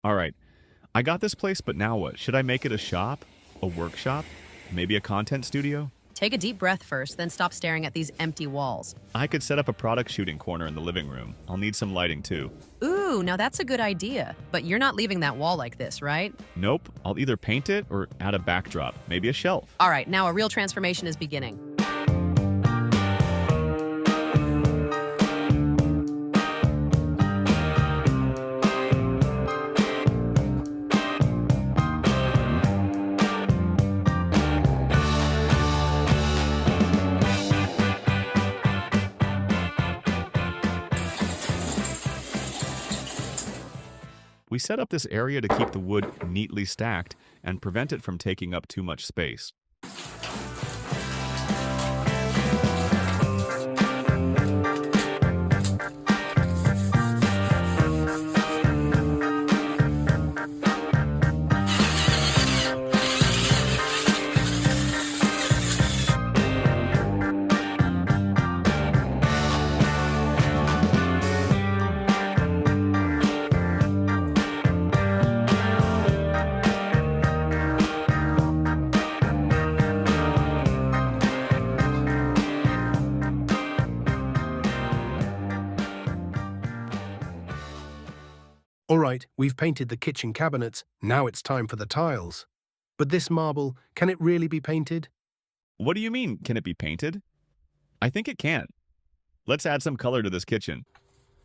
All right, I got this place, but now what? Should I make it a shop? A workshop? Maybe a content studio? Take a deep breath first, then stop staring at these empty walls. I could set up a product shooting corner in the living room. I'll need some lighting too. Ooh, now that's a good idea. But you're not leaving that wall like this, right? Nope, I'll either paint it or add a backdrop, maybe a shelf. All right, now a real transformation is beginning. We set up this area to keep the wood neatly stacked and prevent it from taking up too much space. All right, we've painted the kitchen cabinets, now it's time for the tiles. But this marble, can it really be painted? What do you mean, can it be painted? I think it can. Let's add some color to this kitchen.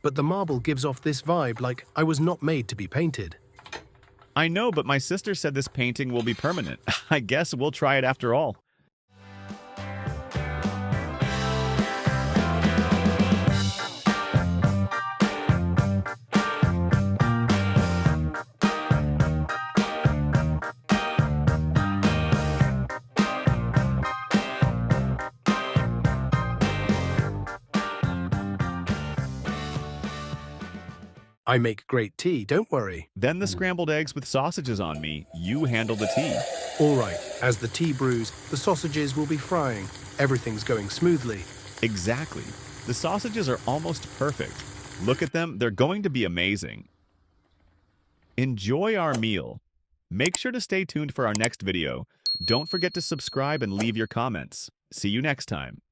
But the marble gives off this vibe like I was not made to be painted. I know, but my sister said this painting will be permanent. I guess we'll try it after all. I make great tea, don't worry. Then the scrambled eggs with sausages on me. You handle the tea. All right, as the tea brews, the sausages will be frying. Everything's going smoothly. Exactly. The sausages are almost perfect. Look at them, they're going to be amazing. Enjoy our meal. Make sure to stay tuned for our next video. Don't forget to subscribe and leave your comments. See you next time.